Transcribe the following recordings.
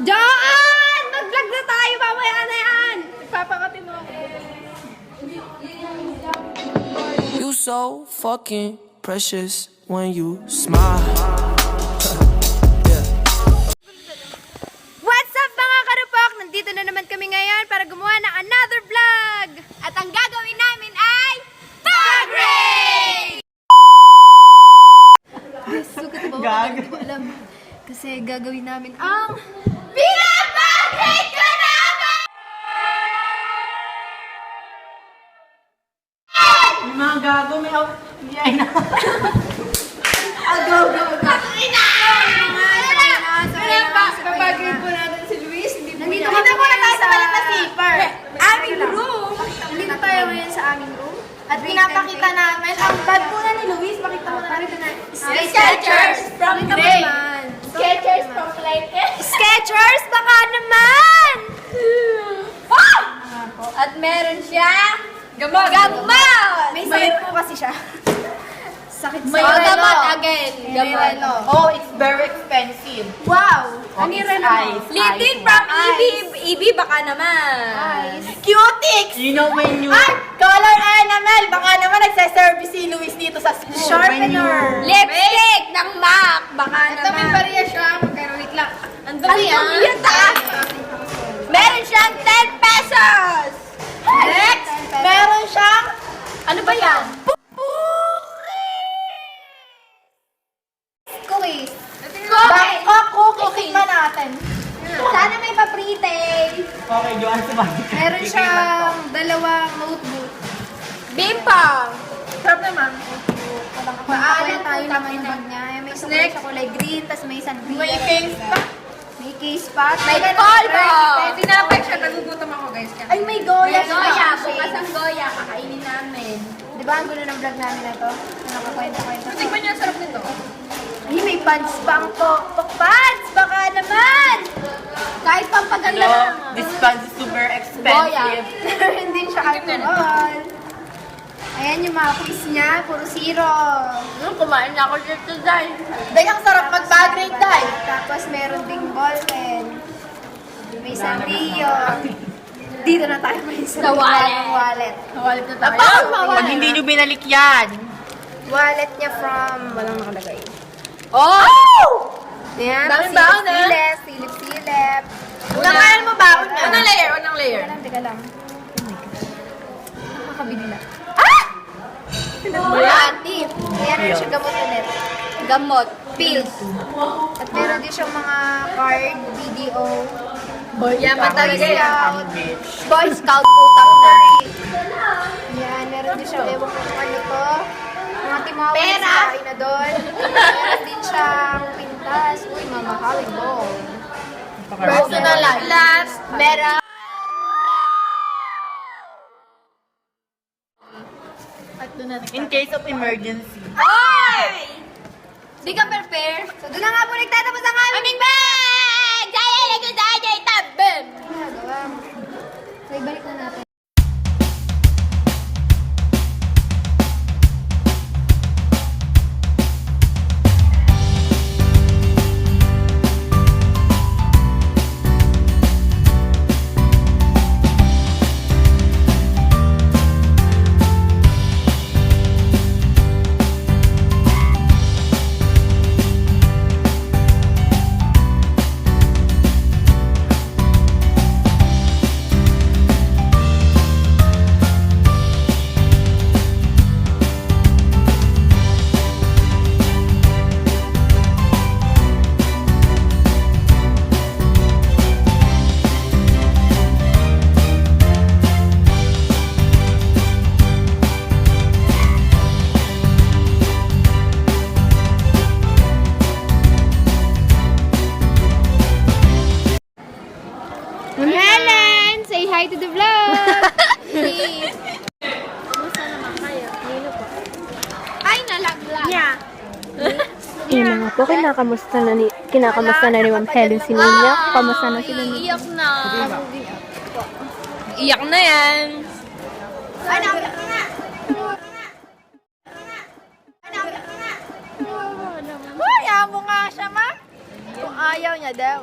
Diyan! Mag-vlog na tayo, mamaya na yan! Papakatin mo ako. You so fucking precious when you smile. What's up mga karupok? Nandito na naman kami ngayon para gumawa ng another vlog! At ang gagawin namin ay Bag Raid! Sukat ba? Hindi ko alam. Kasi gagawin namin ang Pinabag Raid ka namin! Yung mga gago, may ay na. Go! Papagin po natin si Luis. Nandito kami tayo sa malit na zipper. Aming room. Nandito tayo ngayon sa aming room. At pinapakita namin ang bag muna ni Luis. Pakita mo na rin na. Skechers from Grey. Skechers from Clayton. Skechers! Baka naman! At meron siya Gamot. May sakit po kasi siya. Sakit sa gamot again. Oh, it's very expensive. Wow! Oh, it's ice. Litin from EB. Baka naman. Cutix! You know when you... Color enamel! Baka naman nagsaservice si Luis dito sa school. Sharpener! Lipstick ng MAC! Baka Ito may naman. bariya siya. Magkano, wait lang. Ang Ano dami ah. yan, taas? Meron siyang 10 pesos! Next, meron siyang... Ano ba yan? Cookies. Bangkok cookies pa natin. Sana may pa-pre-taste. Okay, Joanne, sumali. Meron siyang dalawang notebook. Bimpang! Sarap naman. Paalam tayo naman yung bag niya. May sukulay Next. sa kulay green, tas may sandwich. May case pa. May case pa. May polvo. Tinapay siya, nagugutom ako guys. Ay, may goya. Bukas ang goya, kakainin namin. Di ba ang gulo ng vlog namin na to? Nakakwenta-kwenta. Tikman niya, sarap nito. Ay, may pants pang pokpok pants! Baka naman! Kahit pampaganda lang. This pants is super expensive. Hindi siya alcohol. Ayan yung mga quiz niya, puro zero. Kumain na ako dito, Day. Day, ang sarap mag-bag rate, Day. Tapos meron ding ball pen. May sanrio. Dito na tayo may Sa wallet. wallet. Wallet na tayo. Pag hindi nyo binalik yan. Wallet niya from, walang nakalagay. Oh! Ayan, Daming baon, eh. silip. Unang mo baon niya. Unang layer, unang layer. Teka lang. Oh my God. Nakakabili na. Bulati. Ayan, meron siya gamot ulit. Gamot. Pills. At meron din siyang mga card, video. Yaman talaga yan. Boy Scout putang na. Yan, meron din siyang ewan kung ano to. Mga timawa na na doon. Meron din siyang pintas. Uy, mamahaling mo. Personal last. Meron. In case of emergency. Ay! Di ka prepare? So, doon na nga po nagtatapos ang aming bag! Jaya, nagkasaya, jaya, tabim! Ginagawa mo. So, ibalik na natin. Helen! Say hi to the vlog! Please! Kumusta naman kayo? Nino po. Ay, nalaglag! Yeah. Yun na nga po, kinakamusta na ni Ma'am Helen si Nina. Kamusta na sila ni Iyak na. Iyak na yan. Ay, nauyak ka nga! Uy, amo nga siya, ma. Kung ayaw niya daw.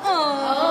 Oh.